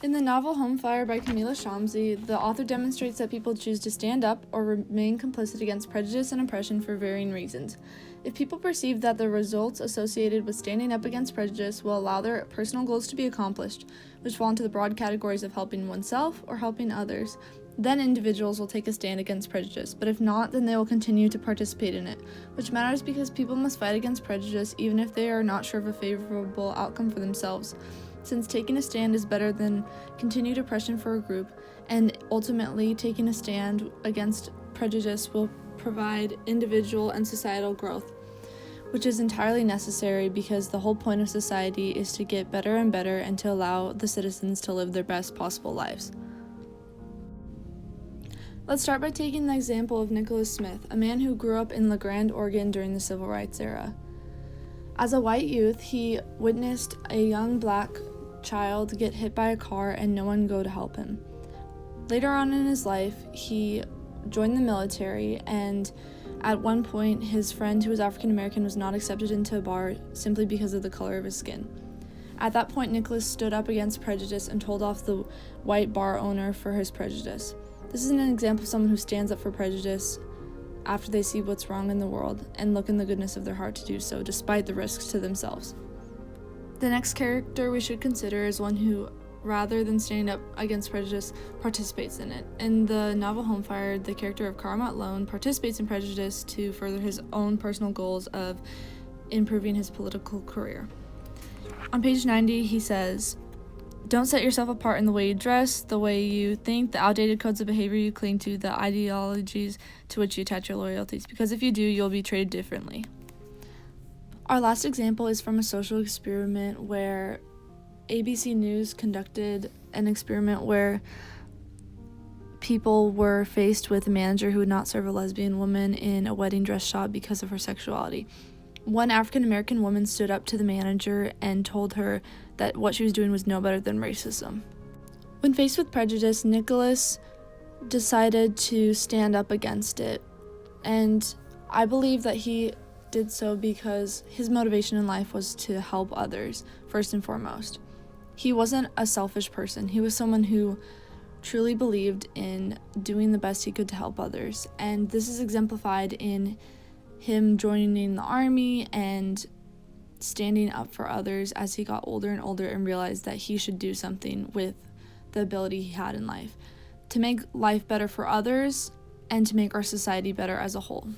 In the novel Home Fire by Camila Shamsi, the author demonstrates that people choose to stand up or remain complicit against prejudice and oppression for varying reasons. If people perceive that the results associated with standing up against prejudice will allow their personal goals to be accomplished, which fall into the broad categories of helping oneself or helping others, then individuals will take a stand against prejudice, but if not, then they will continue to participate in it, which matters because people must fight against prejudice even if they are not sure of a favorable outcome for themselves, since taking a stand is better than continued oppression for a group, and ultimately taking a stand against prejudice will provide individual and societal growth, which is entirely necessary because the whole point of society is to get better and better and to allow the citizens to live their best possible lives. Let's start by taking the example of Nicholas Smith, a man who grew up in La Grande, Oregon during the Civil Rights era. As a white youth, he witnessed a young black child get hit by a car and no one go to help him. Later on in his life, he joined the military, and at one point, his friend who was African American was not accepted into a bar simply because of the color of his skin. At that point, Nicholas stood up against prejudice and told off the white bar owner for his prejudice. This is an example of someone who stands up for prejudice after they see what's wrong in the world and look in the goodness of their heart to do so, despite the risks to themselves. The next character we should consider is one who, rather than standing up against prejudice, participates in it. In the novel Home Fire, the character of Carmot Lone participates in prejudice to further his own personal goals of improving his political career. On page 90, he says, "Don't set yourself apart in the way you dress, the way you think, the outdated codes of behavior you cling to, the ideologies to which you attach your loyalties, because if you do, you'll be treated differently." Our last example is from a social experiment where ABC News conducted an experiment where people were faced with a manager who would not serve a lesbian woman in a wedding dress shop because of her sexuality. One African American woman stood up to the manager and told her that what she was doing was no better than racism. When faced with prejudice, Nicholas decided to stand up against it, and I believe that he did so because his motivation in life was to help others, first and foremost. He wasn't a selfish person. He was someone who truly believed in doing the best he could to help others, and this is exemplified in him joining the army and standing up for others as he got older and older and realized that he should do something with the ability he had in life to make life better for others and to make our society better as a whole.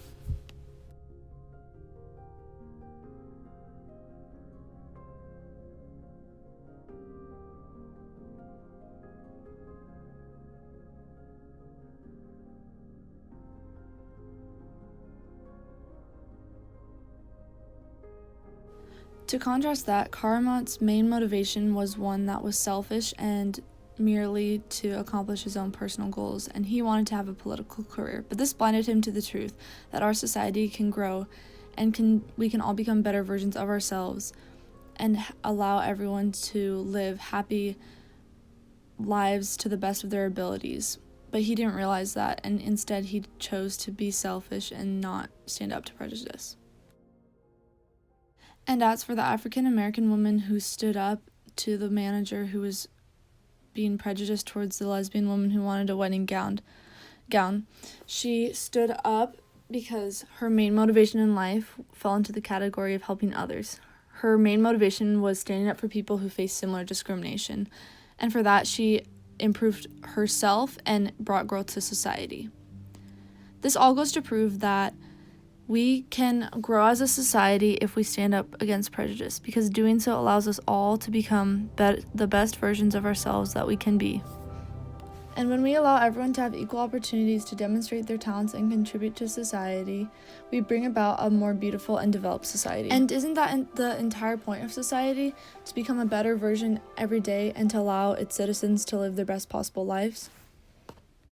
To contrast that, Carmot's main motivation was one that was selfish and merely to accomplish his own personal goals, and he wanted to have a political career. But this blinded him to the truth that our society can grow and we can all become better versions of ourselves and allow everyone to live happy lives to the best of their abilities. But he didn't realize that, and instead he chose to be selfish and not stand up to prejudice. And as for the African American woman who stood up to the manager who was being prejudiced towards the lesbian woman who wanted a wedding gown, she stood up because her main motivation in life fell into the category of helping others. Her main motivation was standing up for people who face similar discrimination, and for that she improved herself and brought growth to society. This all goes to prove that we can grow as a society if we stand up against prejudice, because doing so allows us all to become the best versions of ourselves that we can be. And when we allow everyone to have equal opportunities to demonstrate their talents and contribute to society, we bring about a more beautiful and developed society. And isn't that the entire point of society? To become a better version every day and to allow its citizens to live their best possible lives?